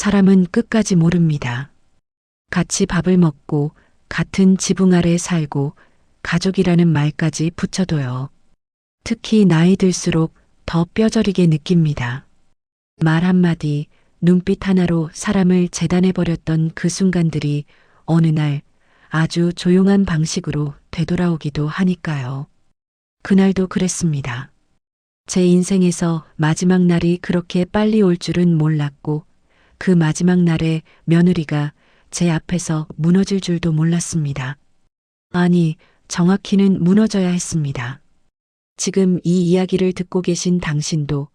사람은 끝까지 모릅니다. 같이 밥을 먹고 같은 지붕 아래 살고 가족이라는 말까지 붙여둬요. 특히 나이 들수록 더 뼈저리게 느낍니다. 말 한마디, 눈빛 하나로 사람을 재단해버렸던 그 순간들이 어느 날 아주 조용한 방식으로 되돌아오기도 하니까요. 그날도 그랬습니다. 제 인생에서 마지막 날이 그렇게 빨리 올 줄은 몰랐고 그 마지막 날에 며느리가 제 앞에서 무너질 줄도 몰랐습니다. 아니, 정확히는 무너져야 했습니다. 지금 이 이야기를 듣고 계신 당신도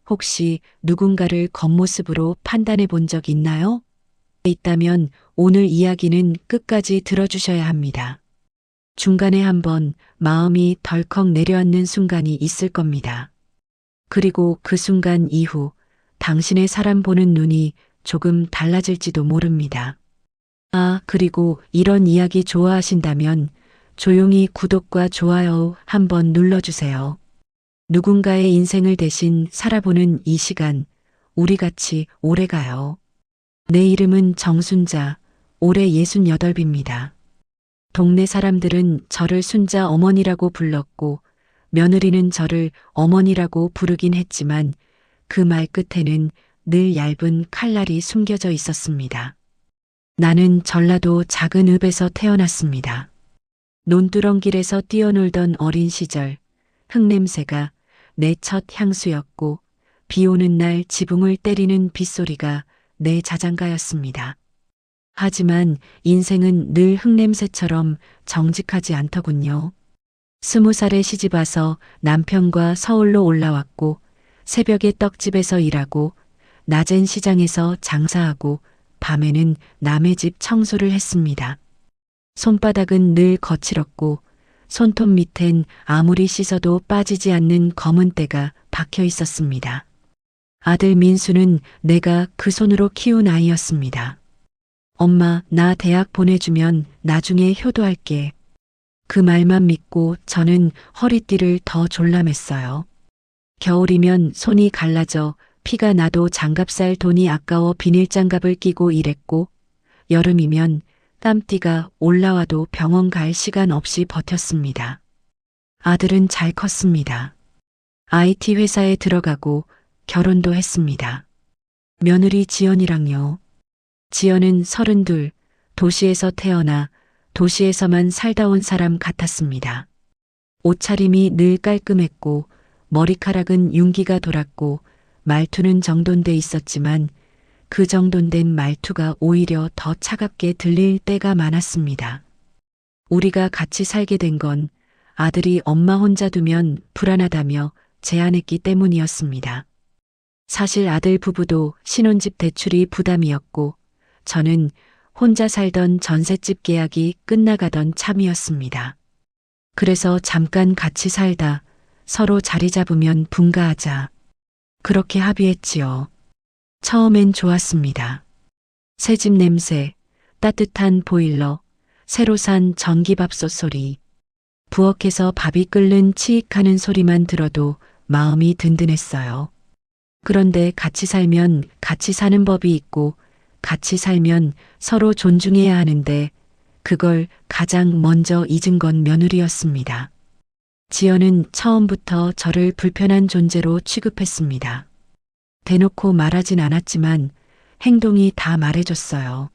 혹시 누군가를 겉모습으로 판단해 본 적 있나요? 있다면 오늘 이야기는 끝까지 들어주셔야 합니다. 중간에 한번 마음이 덜컥 내려앉는 순간이 있을 겁니다. 그리고 그 순간 이후 당신의 사람 보는 눈이 조금 달라질지도 모릅니다. 아, 그리고 이런 이야기 좋아하신다면 조용히 구독과 좋아요 한번 눌러주세요. 누군가의 인생을 대신 살아보는 이 시간, 우리 같이 오래 가요. 내 이름은 정순자, 올해 68입니다. 동네 사람들은 저를 순자 어머니라고 불렀고 며느리는 저를 어머니라고 부르긴 했지만 그 말 끝에는 늘 얇은 칼날이 숨겨져 있었습니다. 나는 전라도 작은 읍에서 태어났습니다. 논두렁길에서 뛰어놀던 어린 시절, 흙냄새가 내 첫 향수였고 비 오는 날 지붕을 때리는 빗소리가 내 자장가였습니다. 하지만 인생은 늘 흙냄새처럼 정직하지 않더군요. 20살에 시집와서 남편과 서울로 올라왔고 새벽에 떡집에서 일하고 낮엔 시장에서 장사하고 밤에는 남의 집 청소를 했습니다. 손바닥은 늘 거칠었고 손톱 밑엔 아무리 씻어도 빠지지 않는 검은 때가 박혀 있었습니다. 아들 민수는 내가 그 손으로 키운 아이였습니다. 엄마, 나 대학 보내주면 나중에 효도할게. 그 말만 믿고 저는 허리띠를 더 졸라맸어요. 겨울이면 손이 갈라져 피가 나도 장갑 살 돈이 아까워 비닐장갑을 끼고 일했고 여름이면 땀띠가 올라와도 병원 갈 시간 없이 버텼습니다. 아들은 잘 컸습니다. IT 회사에 들어가고 결혼도 했습니다. 며느리 지연이랑요. 지연은 32, 도시에서 태어나 도시에서만 살다 온 사람 같았습니다. 옷차림이 늘 깔끔했고 머리카락은 윤기가 돌았고 말투는 정돈돼 있었지만 그 정돈된 말투가 오히려 더 차갑게 들릴 때가 많았습니다. 우리가 같이 살게 된 건 아들이 엄마 혼자 두면 불안하다며 제안했기 때문이었습니다. 사실 아들 부부도 신혼집 대출이 부담이었고 저는 혼자 살던 전셋집 계약이 끝나가던 참이었습니다. 그래서 잠깐 같이 살다 서로 자리 잡으면 분가하자. 그렇게 합의했지요. 처음엔 좋았습니다. 새집 냄새, 따뜻한 보일러, 새로 산 전기밥솥 소리, 부엌에서 밥이 끓는 치익하는 소리만 들어도 마음이 든든했어요. 그런데 같이 살면 같이 사는 법이 있고 같이 살면 서로 존중해야 하는데 그걸 가장 먼저 잊은 건 며느리였습니다. 지연은 처음부터 저를 불편한 존재로 취급했습니다. 대놓고 말하진 않았지만 행동이 다 말해줬어요.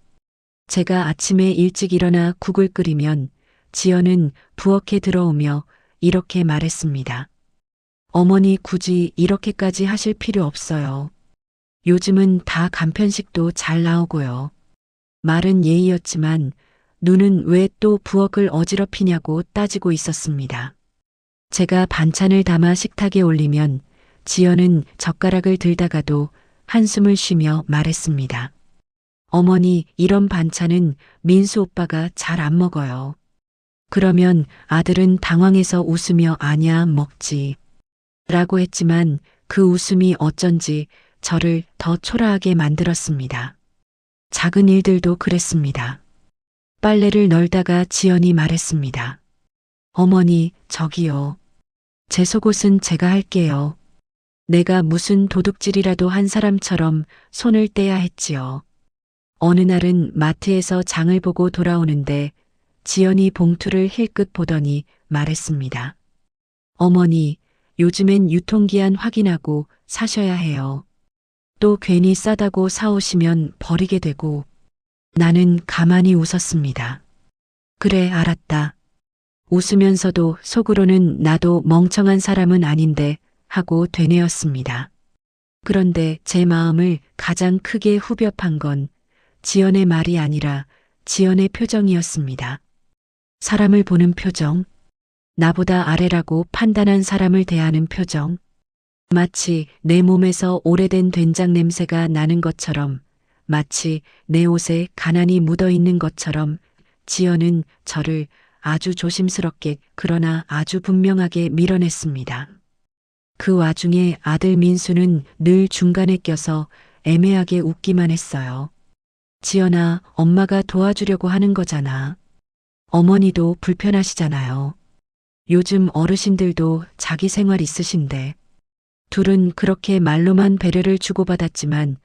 제가 아침에 일찍 일어나 국을 끓이면 지연은 부엌에 들어오며 이렇게 말했습니다. 어머니 굳이 이렇게까지 하실 필요 없어요. 요즘은 다 간편식도 잘 나오고요. 말은 예의였지만 눈은 왜 또 부엌을 어지럽히냐고 따지고 있었습니다. 제가 반찬을 담아 식탁에 올리면 지연은 젓가락을 들다가도 한숨을 쉬며 말했습니다. 어머니, 이런 반찬은 민수 오빠가 잘 안 먹어요. 그러면 아들은 당황해서 웃으며 아냐, 먹지. 라고 했지만 그 웃음이 어쩐지 저를 더 초라하게 만들었습니다. 작은 일들도 그랬습니다. 빨래를 널다가 지연이 말했습니다. 어머니, 저기요. 제 속옷은 제가 할게요. 내가 무슨 도둑질이라도 한 사람처럼 손을 떼야 했지요. 어느 날은 마트에서 장을 보고 돌아오는데 지연이 봉투를 힐끗 보더니 말했습니다. 어머니, 요즘엔 유통기한 확인하고 사셔야 해요. 또 괜히 싸다고 사오시면 버리게 되고. 나는 가만히 웃었습니다. 그래, 알았다. 웃으면서도 속으로는 나도 멍청한 사람은 아닌데 하고 되뇌었습니다. 그런데 제 마음을 가장 크게 후벼판 건 지연의 말이 아니라 지연의 표정이었습니다. 사람을 보는 표정, 나보다 아래라고 판단한 사람을 대하는 표정, 마치 내 몸에서 오래된 된장 냄새가 나는 것처럼, 마치 내 옷에 가난이 묻어 있는 것처럼 지연은 저를 아주 조심스럽게 그러나 아주 분명하게 밀어냈습니다. 그 와중에 아들 민수는 늘 중간에 껴서 애매하게 웃기만 했어요. 지연아, 엄마가 도와주려고 하는 거잖아. 어머니도 불편하시잖아요. 요즘 어르신들도 자기 생활 있으신데. 둘은 그렇게 말로만 배려를 주고받았지만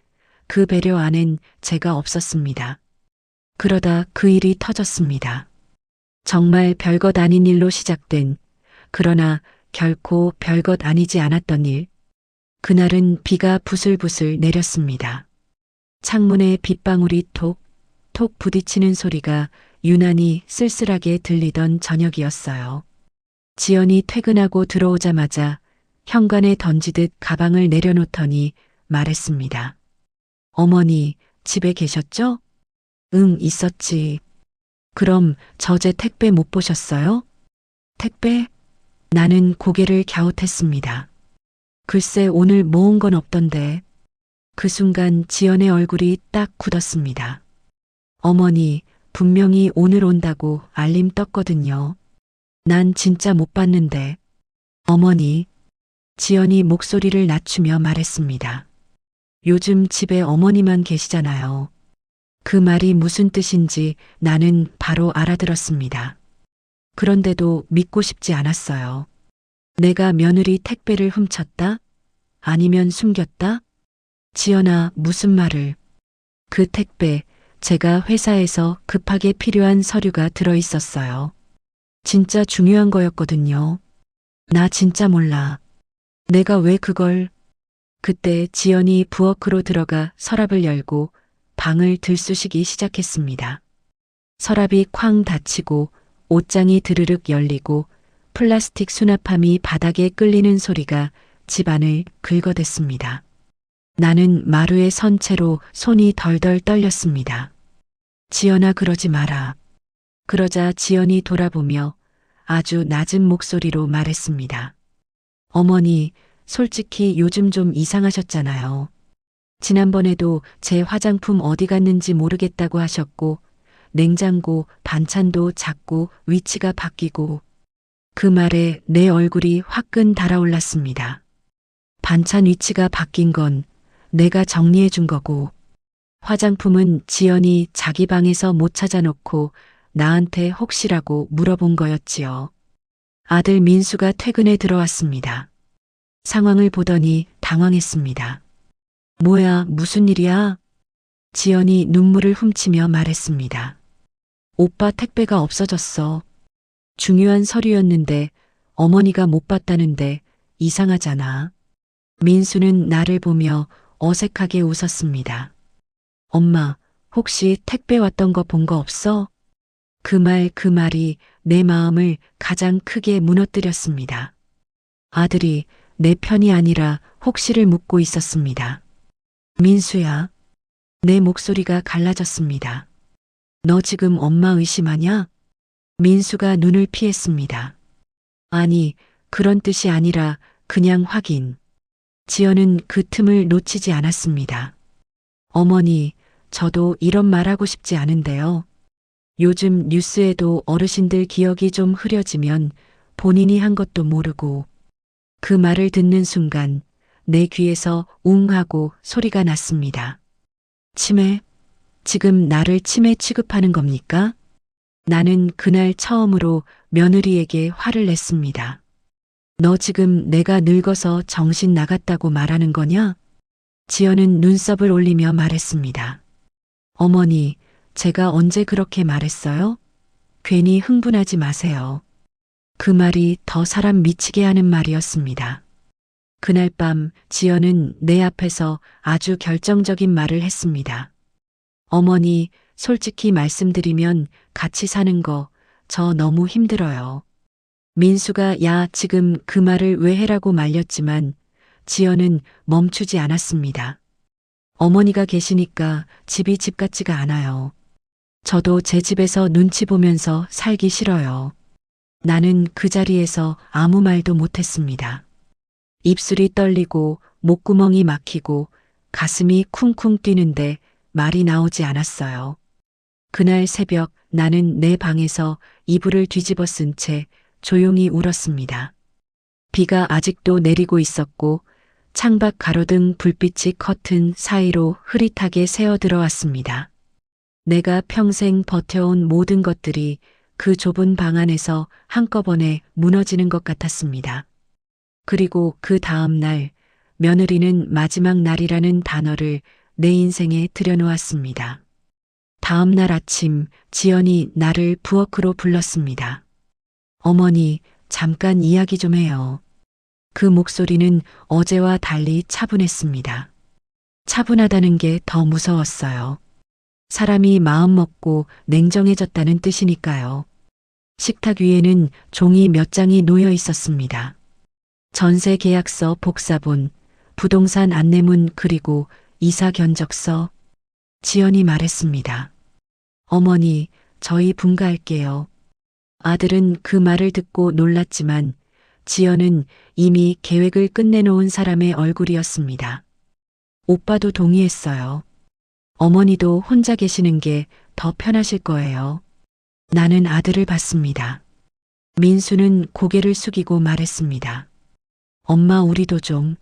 그 배려 안엔 제가 없었습니다. 그러다 그 일이 터졌습니다. 정말 별것 아닌 일로 시작된, 그러나 결코 별것 아니지 않았던 일. 그날은 비가 부슬부슬 내렸습니다. 창문에 빗방울이 톡, 톡 부딪히는 소리가 유난히 쓸쓸하게 들리던 저녁이었어요. 지연이 퇴근하고 들어오자마자 현관에 던지듯 가방을 내려놓더니 말했습니다. 어머니, 집에 계셨죠? 응, 있었지. 그럼 저제 택배 못 보셨어요? 택배? 나는 고개를 갸웃했습니다. 글쎄 오늘 모은 건 없던데. 그 순간 지연의 얼굴이 딱 굳었습니다. 어머니, 분명히 오늘 온다고 알림 떴거든요. 난 진짜 못 봤는데. 어머니, 지연이 목소리를 낮추며 말했습니다. 요즘 집에 어머니만 계시잖아요. 그 말이 무슨 뜻인지 나는 바로 알아들었습니다. 그런데도 믿고 싶지 않았어요. 내가 며느리 택배를 훔쳤다? 아니면 숨겼다? 지연아, 무슨 말을. 그 택배, 제가 회사에서 급하게 필요한 서류가 들어 있었어요. 진짜 중요한 거였거든요. 나 진짜 몰라. 내가 왜 그걸. 그때 지연이 부엌으로 들어가 서랍을 열고 방을 들쑤시기 시작했습니다. 서랍이 쾅 닫히고 옷장이 드르륵 열리고 플라스틱 수납함이 바닥에 끌리는 소리가 집안을 긁어댔습니다. 나는 마루에 선 채로 손이 덜덜 떨렸습니다. 지연아, 그러지 마라. 그러자 지연이 돌아보며 아주 낮은 목소리로 말했습니다. 어머니, 솔직히 요즘 좀 이상하셨잖아요. 지난번에도 제 화장품 어디 갔는지 모르겠다고 하셨고, 냉장고, 반찬도 자꾸 위치가 바뀌고. 그 말에 내 얼굴이 화끈 달아올랐습니다. 반찬 위치가 바뀐 건 내가 정리해 준 거고, 화장품은 지연이 자기 방에서 못 찾아놓고 나한테 혹시라고 물어본 거였지요. 아들 민수가 퇴근에 들어왔습니다. 상황을 보더니 당황했습니다. 뭐야, 무슨 일이야? 지연이 눈물을 훔치며 말했습니다. 오빠 택배가 없어졌어. 중요한 서류였는데 어머니가 못 봤다는데 이상하잖아. 민수는 나를 보며 어색하게 웃었습니다. 엄마, 혹시 택배 왔던 거 본 거 없어? 그 말이 내 마음을 가장 크게 무너뜨렸습니다. 아들이 내 편이 아니라 혹시를 묻고 있었습니다. 민수야. 내 목소리가 갈라졌습니다. 너 지금 엄마 의심하냐? 민수가 눈을 피했습니다. 아니, 그런 뜻이 아니라 그냥 확인. 지연은 그 틈을 놓치지 않았습니다. 어머니, 저도 이런 말하고 싶지 않은데요. 요즘 뉴스에도 어르신들 기억이 좀 흐려지면 본인이 한 것도 모르고. 그 말을 듣는 순간 내 귀에서 웅 하고 소리가 났습니다. 치매? 지금 나를 치매 취급하는 겁니까? 나는 그날 처음으로 며느리에게 화를 냈습니다. 너 지금 내가 늙어서 정신 나갔다고 말하는 거냐? 지연은 눈썹을 올리며 말했습니다. 어머니, 제가 언제 그렇게 말했어요? 괜히 흥분하지 마세요. 그 말이 더 사람 미치게 하는 말이었습니다. 그날 밤 지연은 내 앞에서 아주 결정적인 말을 했습니다. 어머니, 솔직히 말씀드리면 같이 사는 거 저 너무 힘들어요. 민수가 야, 지금 그 말을 왜 해라고 말렸지만 지연은 멈추지 않았습니다. 어머니가 계시니까 집이 집 같지가 않아요. 저도 제 집에서 눈치 보면서 살기 싫어요. 나는 그 자리에서 아무 말도 못했습니다. 입술이 떨리고 목구멍이 막히고 가슴이 쿵쿵 뛰는데 말이 나오지 않았어요. 그날 새벽 나는 내 방에서 이불을 뒤집어 쓴 채 조용히 울었습니다. 비가 아직도 내리고 있었고 창밖 가로등 불빛이 커튼 사이로 흐릿하게 새어 들어왔습니다. 내가 평생 버텨온 모든 것들이 그 좁은 방 안에서 한꺼번에 무너지는 것 같았습니다. 그리고 그 다음 날 며느리는 마지막 날이라는 단어를 내 인생에 들여놓았습니다. 다음 날 아침 지연이 나를 부엌으로 불렀습니다. 어머니, 잠깐 이야기 좀 해요. 그 목소리는 어제와 달리 차분했습니다. 차분하다는 게 더 무서웠어요. 사람이 마음 먹고 냉정해졌다는 뜻이니까요. 식탁 위에는 종이 몇 장이 놓여 있었습니다. 전세 계약서 복사본, 부동산 안내문 그리고 이사 견적서. 지연이 말했습니다. 어머니, 저희 분가할게요. 아들은 그 말을 듣고 놀랐지만 지연은 이미 계획을 끝내놓은 사람의 얼굴이었습니다. 오빠도 동의했어요. 어머니도 혼자 계시는 게 더 편하실 거예요. 나는 아들을 봤습니다. 민수는 고개를 숙이고 말했습니다. 엄마, 우리도 좀.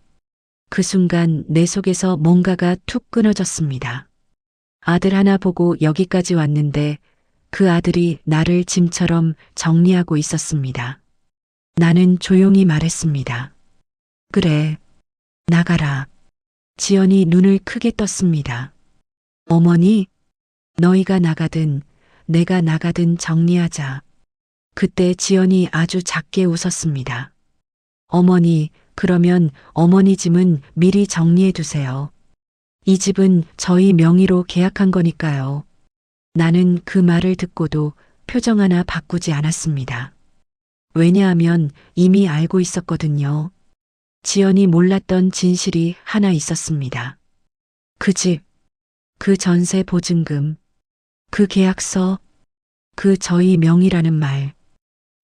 그 순간 내 속에서 뭔가가 툭 끊어졌습니다. 아들 하나 보고 여기까지 왔는데 그 아들이 나를 짐처럼 정리하고 있었습니다. 나는 조용히 말했습니다. 그래, 나가라. 지연이 눈을 크게 떴습니다. 어머니, 너희가 나가든 내가 나가든 정리하자. 그때 지연이 아주 작게 웃었습니다. 어머니, 그러면 어머니 짐은 미리 정리해 두세요. 이 집은 저희 명의로 계약한 거니까요. 나는 그 말을 듣고도 표정 하나 바꾸지 않았습니다. 왜냐하면 이미 알고 있었거든요. 지연이 몰랐던 진실이 하나 있었습니다. 그 집, 그 전세 보증금, 그 계약서, 그 저희 명의라는 말,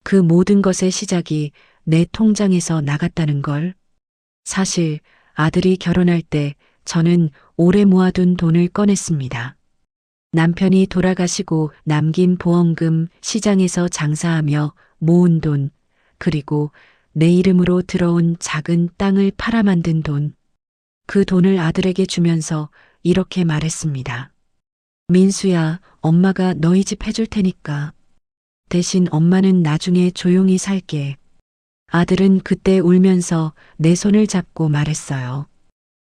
그 모든 것의 시작이 내 통장에서 나갔다는 걸. 사실 아들이 결혼할 때 저는 오래 모아둔 돈을 꺼냈습니다. 남편이 돌아가시고 남긴 보험금, 시장에서 장사하며 모은 돈, 그리고 내 이름으로 들어온 작은 땅을 팔아 만든 돈. 그 돈을 아들에게 주면서 이렇게 말했습니다. 민수야, 엄마가 너희 집 해줄 테니까. 대신 엄마는 나중에 조용히 살게. 아들은 그때 울면서 내 손을 잡고 말했어요.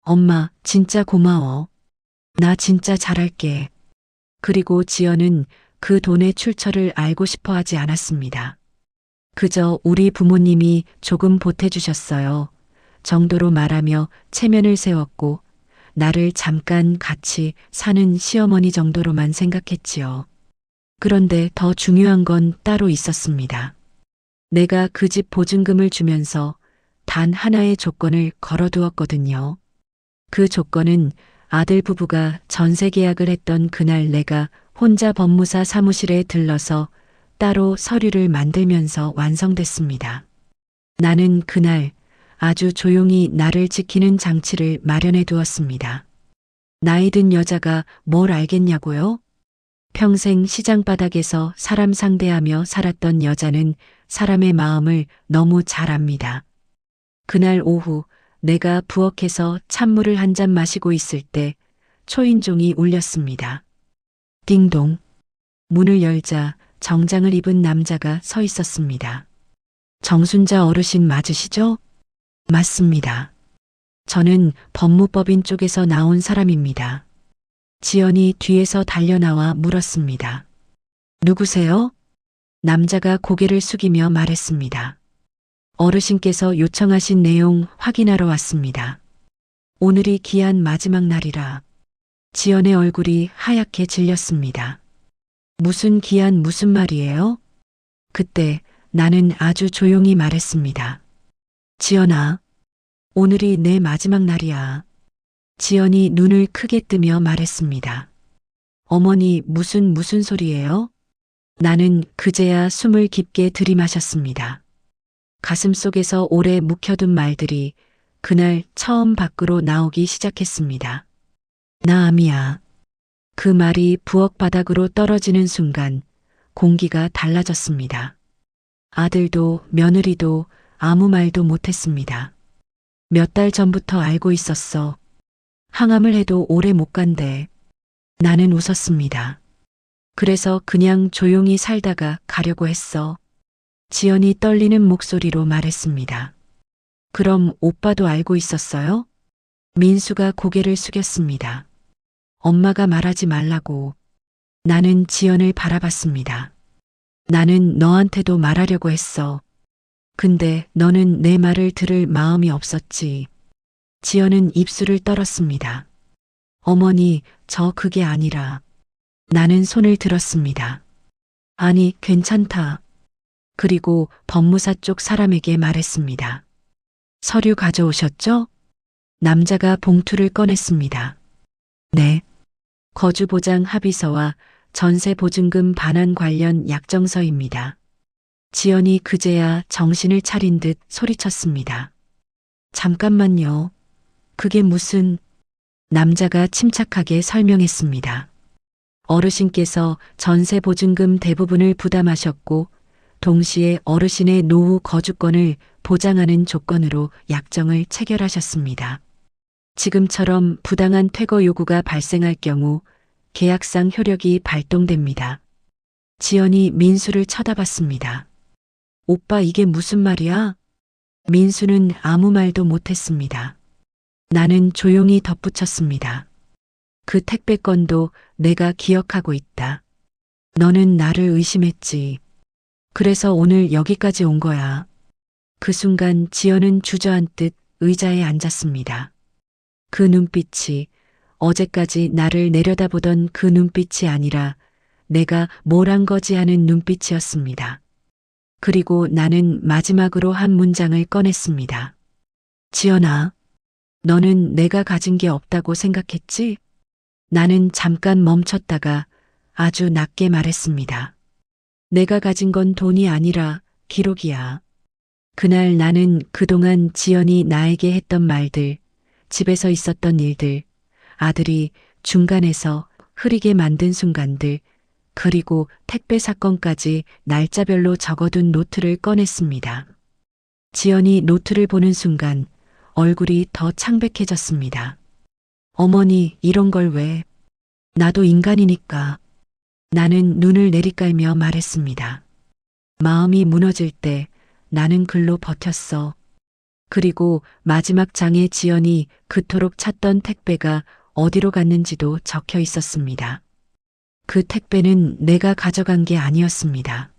엄마, 진짜 고마워. 나 진짜 잘할게. 그리고 지연은 그 돈의 출처를 알고 싶어 하지 않았습니다. 그저 우리 부모님이 조금 보태주셨어요. 정도로 말하며 체면을 세웠고 나를 잠깐 같이 사는 시어머니 정도로만 생각했지요. 그런데 더 중요한 건 따로 있었습니다. 내가 그 집 보증금을 주면서 단 하나의 조건을 걸어두었거든요. 그 조건은 아들 부부가 전세 계약을 했던 그날 내가 혼자 법무사 사무실에 들러서 따로 서류를 만들면서 완성됐습니다. 나는 그날 아주 조용히 나를 지키는 장치를 마련해 두었습니다. 나이 든 여자가 뭘 알겠냐고요? 평생 시장 바닥에서 사람 상대하며 살았던 여자는 사람의 마음을 너무 잘 압니다. 그날 오후 내가 부엌에서 찬물을 한 잔 마시고 있을 때 초인종이 울렸습니다. 띵동. 문을 열자 정장을 입은 남자가 서 있었습니다. 정순자 어르신 맞으시죠? 맞습니다. 저는 법무법인 쪽에서 나온 사람입니다. 지연이 뒤에서 달려나와 물었습니다. 누구세요? 남자가 고개를 숙이며 말했습니다. 어르신께서 요청하신 내용 확인하러 왔습니다. 오늘이 기한 마지막 날이라. 지연의 얼굴이 하얗게 질렸습니다. 무슨 기한 무슨 말이에요? 그때 나는 아주 조용히 말했습니다. 지연아, 오늘이 내 마지막 날이야. 지연이 눈을 크게 뜨며 말했습니다. 어머니 무슨 소리예요? 나는 그제야 숨을 깊게 들이마셨습니다. 가슴속에서 오래 묵혀둔 말들이 그날 처음 밖으로 나오기 시작했습니다. 나 암이야. 그 말이 부엌 바닥으로 떨어지는 순간 공기가 달라졌습니다. 아들도 며느리도 아무 말도 못했습니다. 몇 달 전부터 알고 있었어. 항암을 해도 오래 못 간대. 나는 웃었습니다. 그래서 그냥 조용히 살다가 가려고 했어. 지연이 떨리는 목소리로 말했습니다. 그럼 오빠도 알고 있었어요? 민수가 고개를 숙였습니다. 엄마가 말하지 말라고. 나는 지연을 바라봤습니다. 나는 너한테도 말하려고 했어. 근데 너는 내 말을 들을 마음이 없었지. 지연은 입술을 떨었습니다. 어머니, 저 그게 아니라. 나는 손을 들었습니다. 아니, 괜찮다. 그리고 법무사 쪽 사람에게 말했습니다. 서류 가져오셨죠? 남자가 봉투를 꺼냈습니다. 네. 거주보장 합의서와 전세보증금 반환 관련 약정서입니다. 지연이 그제야 정신을 차린 듯 소리쳤습니다. 잠깐만요. 그게 무슨... 남자가 침착하게 설명했습니다. 어르신께서 전세보증금 대부분을 부담하셨고 동시에 어르신의 노후 거주권을 보장하는 조건으로 약정을 체결하셨습니다. 지금처럼 부당한 퇴거 요구가 발생할 경우 계약상 효력이 발동됩니다. 지연이 민수를 쳐다봤습니다. 오빠 이게 무슨 말이야? 민수는 아무 말도 못했습니다. 나는 조용히 덧붙였습니다. 그 택배건도 내가 기억하고 있다. 너는 나를 의심했지. 그래서 오늘 여기까지 온 거야. 그 순간 지연은 주저앉듯 의자에 앉았습니다. 그 눈빛이 어제까지 나를 내려다보던 그 눈빛이 아니라 내가 뭘 한 거지 하는 눈빛이었습니다. 그리고 나는 마지막으로 한 문장을 꺼냈습니다. 지연아, 너는 내가 가진 게 없다고 생각했지? 나는 잠깐 멈췄다가 아주 낮게 말했습니다. 내가 가진 건 돈이 아니라 기록이야. 그날 나는 그동안 지연이 나에게 했던 말들, 집에서 있었던 일들, 아들이 중간에서 흐리게 만든 순간들, 그리고 택배 사건까지 날짜별로 적어둔 노트를 꺼냈습니다. 지연이 노트를 보는 순간 얼굴이 더 창백해졌습니다. 어머니, 이런 걸 왜? 나도 인간이니까. 나는 눈을 내리깔며 말했습니다. 마음이 무너질 때 나는 글로 버텼어. 그리고 마지막 장에 지연이 그토록 찾던 택배가 어디로 갔는지도 적혀 있었습니다. 그 택배는 내가 가져간 게 아니었습니다.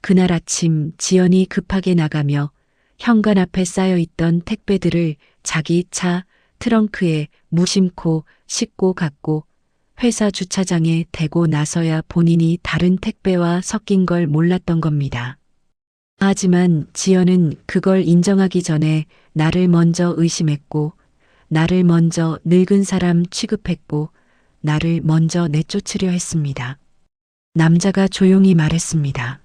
그날 아침 지연이 급하게 나가며 현관 앞에 쌓여 있던 택배들을 자기 차 트렁크에 무심코 싣고 갔고 회사 주차장에 대고 나서야 본인이 다른 택배와 섞인 걸 몰랐던 겁니다. 하지만 지연은 그걸 인정하기 전에 나를 먼저 의심했고 나를 먼저 늙은 사람 취급했고 나를 먼저 내쫓으려 했습니다. 남자가 조용히 말했습니다.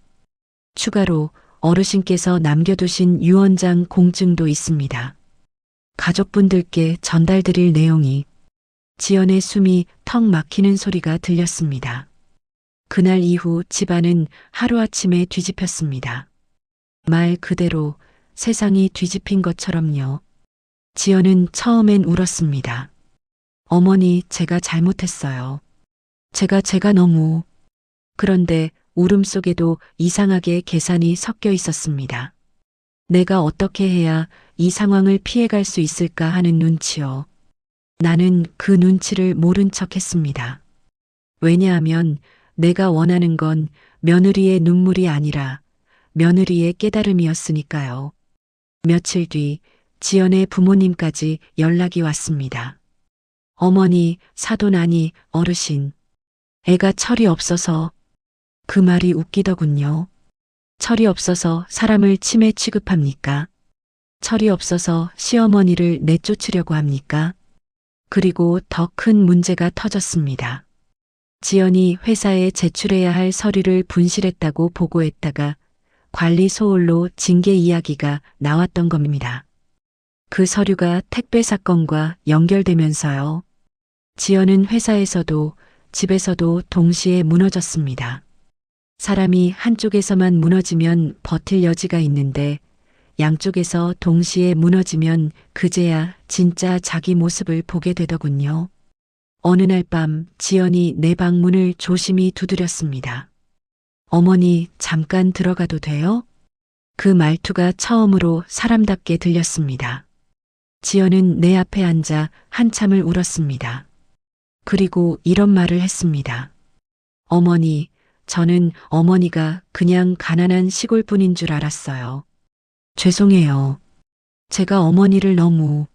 추가로 어르신께서 남겨두신 유언장 공증도 있습니다. 가족분들께 전달드릴 내용이. 지연의 숨이 턱 막히는 소리가 들렸습니다. 그날 이후 집안은 하루아침에 뒤집혔습니다. 말 그대로 세상이 뒤집힌 것처럼요. 지연은 처음엔 울었습니다. 어머니, 제가 잘못했어요. 제가 너무... 그런데 울음 속에도 이상하게 계산이 섞여 있었습니다. 내가 어떻게 해야 이 상황을 피해갈 수 있을까 하는 눈치요. 나는 그 눈치를 모른 척 했습니다. 왜냐하면 내가 원하는 건 며느리의 눈물이 아니라 며느리의 깨달음이었으니까요. 며칠 뒤 지연의 부모님까지 연락이 왔습니다. 어머니, 사돈아니, 어르신. 애가 철이 없어서 그 말이 웃기더군요. 철이 없어서 사람을 치매 취급합니까? 철이 없어서 시어머니를 내쫓으려고 합니까? 그리고 더 큰 문제가 터졌습니다. 지연이 회사에 제출해야 할 서류를 분실했다고 보고했다가 관리 소홀로 징계 이야기가 나왔던 겁니다. 그 서류가 택배 사건과 연결되면서요. 지연은 회사에서도 집에서도 동시에 무너졌습니다. 사람이 한쪽에서만 무너지면 버틸 여지가 있는데 양쪽에서 동시에 무너지면 그제야 진짜 자기 모습을 보게 되더군요. 어느 날 밤 지연이 내 방문을 조심히 두드렸습니다. 어머니, 잠깐 들어가도 돼요? 그 말투가 처음으로 사람답게 들렸습니다. 지연은 내 앞에 앉아 한참을 울었습니다. 그리고 이런 말을 했습니다. 어머니, 저는 어머니가 그냥 가난한 시골분인 줄 알았어요. 죄송해요. 제가 어머니를 너무...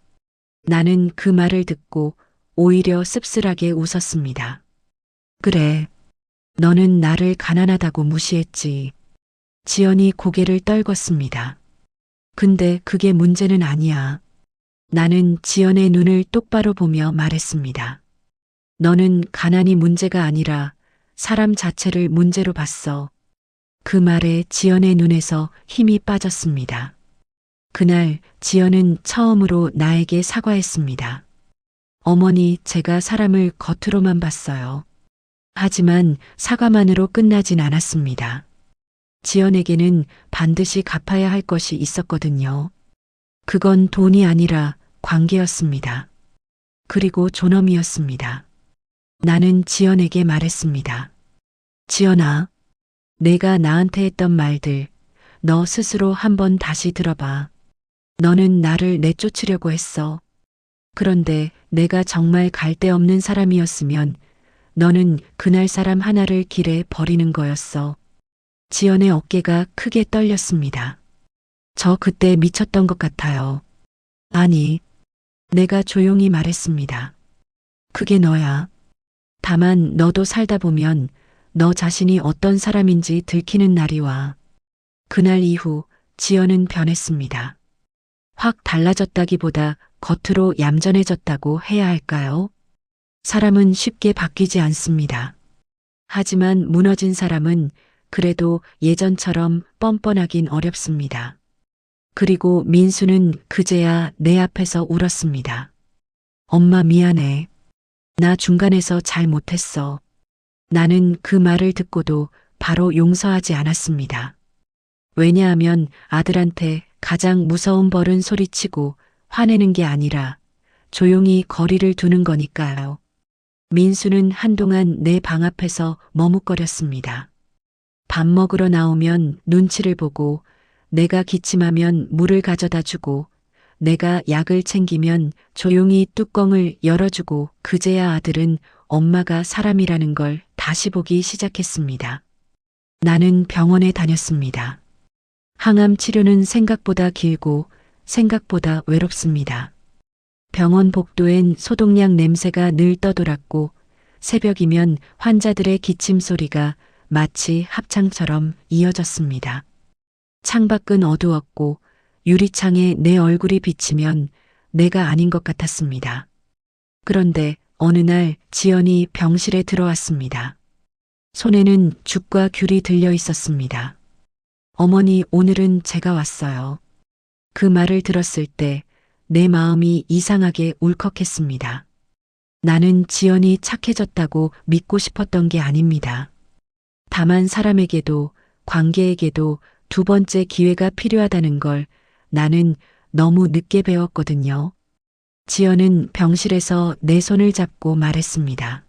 나는 그 말을 듣고 오히려 씁쓸하게 웃었습니다. 그래, 너는 나를 가난하다고 무시했지. 지연이 고개를 떨궜습니다. 근데 그게 문제는 아니야. 나는 지연의 눈을 똑바로 보며 말했습니다. 너는 가난이 문제가 아니라 사람 자체를 문제로 봤어. 그 말에 지연의 눈에서 힘이 빠졌습니다. 그날 지연은 처음으로 나에게 사과했습니다. 어머니, 제가 사람을 겉으로만 봤어요. 하지만 사과만으로 끝나진 않았습니다. 지연에게는 반드시 갚아야 할 것이 있었거든요. 그건 돈이 아니라 관계였습니다. 그리고 존엄이었습니다. 나는 지연에게 말했습니다. 지연아, 내가 나한테 했던 말들, 너 스스로 한번 다시 들어봐. 너는 나를 내쫓으려고 했어. 그런데 내가 정말 갈데 없는 사람이었으면 너는 그날 사람 하나를 길에 버리는 거였어. 지연의 어깨가 크게 떨렸습니다. 저 그때 미쳤던 것 같아요. 아니, 내가 조용히 말했습니다. 그게 너야. 다만 너도 살다 보면 너 자신이 어떤 사람인지 들키는 날이 와. 그날 이후 지연은 변했습니다. 확 달라졌다기보다 겉으로 얌전해졌다고 해야 할까요? 사람은 쉽게 바뀌지 않습니다. 하지만 무너진 사람은 그래도 예전처럼 뻔뻔하긴 어렵습니다. 그리고 민수는 그제야 내 앞에서 울었습니다. 엄마 미안해. 나 중간에서 잘 못했어. 나는 그 말을 듣고도 바로 용서하지 않았습니다. 왜냐하면 아들한테 가장 무서운 벌은 소리치고 화내는 게 아니라 조용히 거리를 두는 거니까요. 민수는 한동안 내 방 앞에서 머뭇거렸습니다. 밥 먹으러 나오면 눈치를 보고 내가 기침하면 물을 가져다 주고 내가 약을 챙기면 조용히 뚜껑을 열어주고 그제야 아들은 엄마가 사람이라는 걸 다시 보기 시작했습니다. 나는 병원에 다녔습니다. 항암 치료는 생각보다 길고 생각보다 외롭습니다. 병원 복도엔 소독약 냄새가 늘 떠돌았고 새벽이면 환자들의 기침 소리가 마치 합창처럼 이어졌습니다. 창밖은 어두웠고 유리창에 내 얼굴이 비치면 내가 아닌 것 같았습니다. 그런데 어느 날 지연이 병실에 들어왔습니다. 손에는 죽과 귤이 들려 있었습니다. 어머니, 오늘은 제가 왔어요. 그 말을 들었을 때 내 마음이 이상하게 울컥했습니다. 나는 지연이 착해졌다고 믿고 싶었던 게 아닙니다. 다만 사람에게도 관계에게도 두 번째 기회가 필요하다는 걸 나는 너무 늦게 배웠거든요. 지연은 병실에서 내 손을 잡고 말했습니다.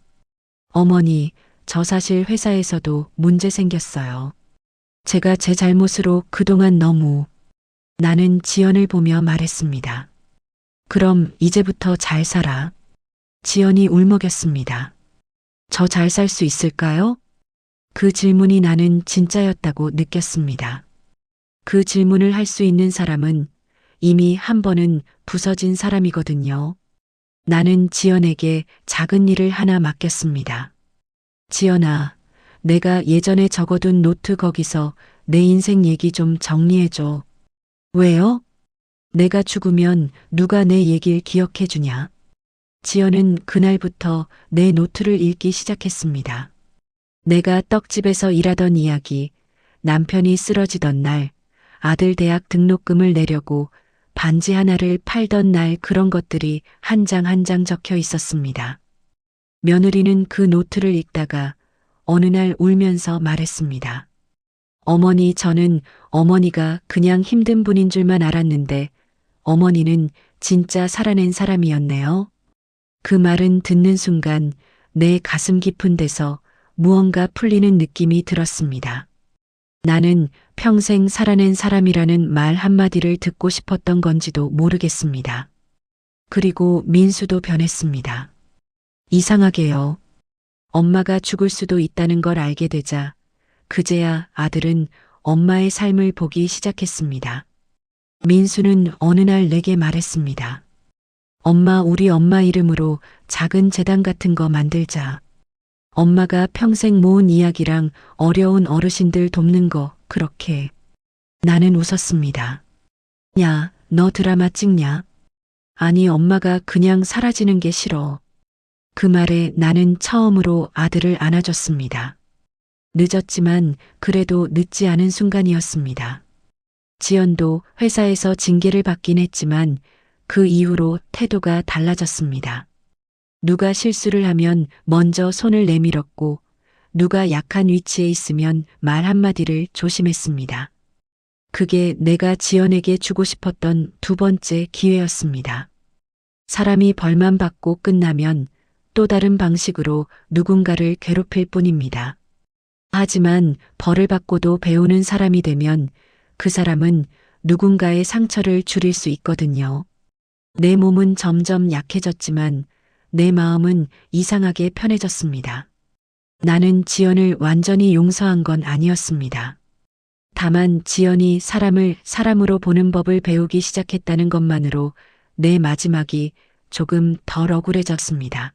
어머니, 저 사실 회사에서도 문제 생겼어요. 제가 제 잘못으로 그동안 너무 나는 지연을 보며 말했습니다. 그럼 이제부터 잘 살아. 지연이 울먹였습니다. 저 잘 살 수 있을까요? 그 질문이 나는 진짜였다고 느꼈습니다. 그 질문을 할 수 있는 사람은 이미 한 번은 부서진 사람이거든요. 나는 지연에게 작은 일을 하나 맡겼습니다. 지연아, 내가 예전에 적어둔 노트 거기서 내 인생 얘기 좀 정리해줘. 왜요? 내가 죽으면 누가 내 얘기를 기억해 주냐? 지연은 그날부터 내 노트를 읽기 시작했습니다. 내가 떡집에서 일하던 이야기, 남편이 쓰러지던 날, 아들 대학 등록금을 내려고 반지 하나를 팔던 날 그런 것들이 한 장 한 장 적혀 있었습니다. 며느리는 그 노트를 읽다가 어느 날 울면서 말했습니다. 어머니, 저는 어머니가 그냥 힘든 분인 줄만 알았는데 어머니는 진짜 살아낸 사람이었네요. 그 말은 듣는 순간 내 가슴 깊은 데서 무언가 풀리는 느낌이 들었습니다. 나는 평생 살아낸 사람이라는 말 한마디를 듣고 싶었던 건지도 모르겠습니다. 그리고 민수도 변했습니다. 이상하게요. 엄마가 죽을 수도 있다는 걸 알게 되자 그제야 아들은 엄마의 삶을 보기 시작했습니다. 민수는 어느 날 내게 말했습니다. 엄마, 우리 엄마 이름으로 작은 재단 같은 거 만들자. 엄마가 평생 모은 이야기랑 어려운 어르신들 돕는 거 그렇게. 나는 웃었습니다. 야, 너 드라마 찍냐? 아니, 엄마가 그냥 사라지는 게 싫어. 그 말에 나는 처음으로 아들을 안아줬습니다. 늦었지만 그래도 늦지 않은 순간이었습니다. 지연도 회사에서 징계를 받긴 했지만 그 이후로 태도가 달라졌습니다. 누가 실수를 하면 먼저 손을 내밀었고 누가 약한 위치에 있으면 말 한마디를 조심했습니다. 그게 내가 지연에게 주고 싶었던 두 번째 기회였습니다. 사람이 벌만 받고 끝나면 또 다른 방식으로 누군가를 괴롭힐 뿐입니다. 하지만 벌을 받고도 배우는 사람이 되면 그 사람은 누군가의 상처를 줄일 수 있거든요. 내 몸은 점점 약해졌지만 내 마음은 이상하게 편해졌습니다. 나는 지연을 완전히 용서한 건 아니었습니다. 다만 지연이 사람을 사람으로 보는 법을 배우기 시작했다는 것만으로 내 마지막이 조금 덜 억울해졌습니다.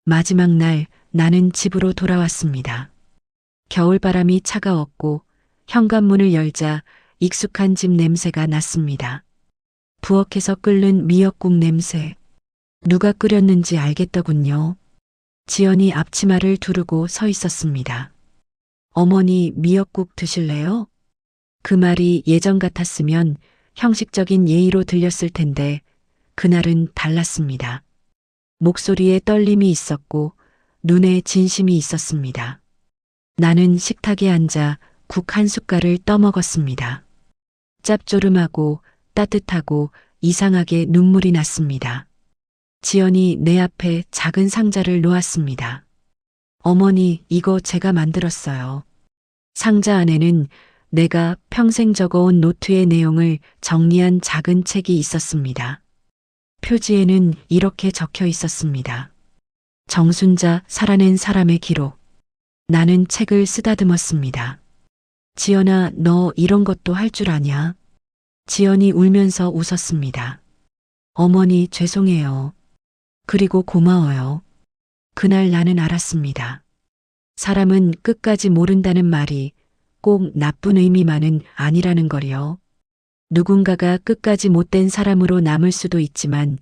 마지막 날 나는 집으로 돌아왔습니다. 겨울바람이 차가웠고 현관문을 열자 익숙한 집 냄새가 났습니다. 부엌에서 끓는 미역국 냄새. 누가 끓였는지 알겠더군요. 지연이 앞치마를 두르고 서 있었습니다. 어머니, 미역국 드실래요? 그 말이 예전 같았으면 형식적인 예의로 들렸을 텐데 그날은 달랐습니다. 목소리에 떨림이 있었고 눈에 진심이 있었습니다. 나는 식탁에 앉아 국 한 숟갈을 떠먹었습니다. 짭조름하고 따뜻하고 이상하게 눈물이 났습니다. 지연이 내 앞에 작은 상자를 놓았습니다. 어머니, 이거 제가 만들었어요. 상자 안에는 내가 평생 적어온 노트의 내용을 정리한 작은 책이 있었습니다. 표지에는 이렇게 적혀 있었습니다. 정순자, 살아낸 사람의 기록. 나는 책을 쓰다듬었습니다. 지연아, 너 이런 것도 할 줄 아냐? 지연이 울면서 웃었습니다. 어머니, 죄송해요. 그리고 고마워요. 그날 나는 알았습니다. 사람은 끝까지 모른다는 말이 꼭 나쁜 의미만은 아니라는 걸요. 누군가가 끝까지 못된 사람으로 남을 수도 있지만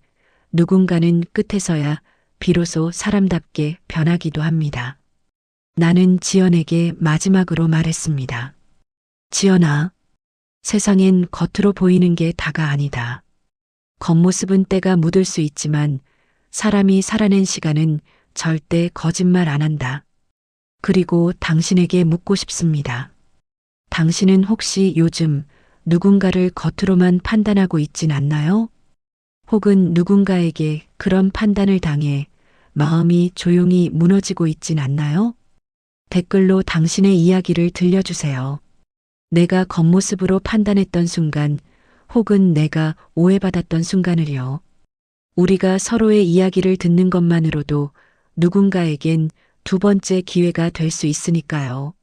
누군가는 끝에서야 비로소 사람답게 변하기도 합니다. 나는 지연에게 마지막으로 말했습니다. 지연아, 세상엔 겉으로 보이는 게 다가 아니다. 겉모습은 때가 묻을 수 있지만 사람이 살아낸 시간은 절대 거짓말 안 한다. 그리고 당신에게 묻고 싶습니다. 당신은 혹시 요즘 누군가를 겉으로만 판단하고 있진 않나요? 혹은 누군가에게 그런 판단을 당해 마음이 조용히 무너지고 있진 않나요? 댓글로 당신의 이야기를 들려주세요. 내가 겉모습으로 판단했던 순간 혹은 내가 오해받았던 순간을요. 우리가 서로의 이야기를 듣는 것만으로도 누군가에겐 두 번째 기회가 될 수 있으니까요.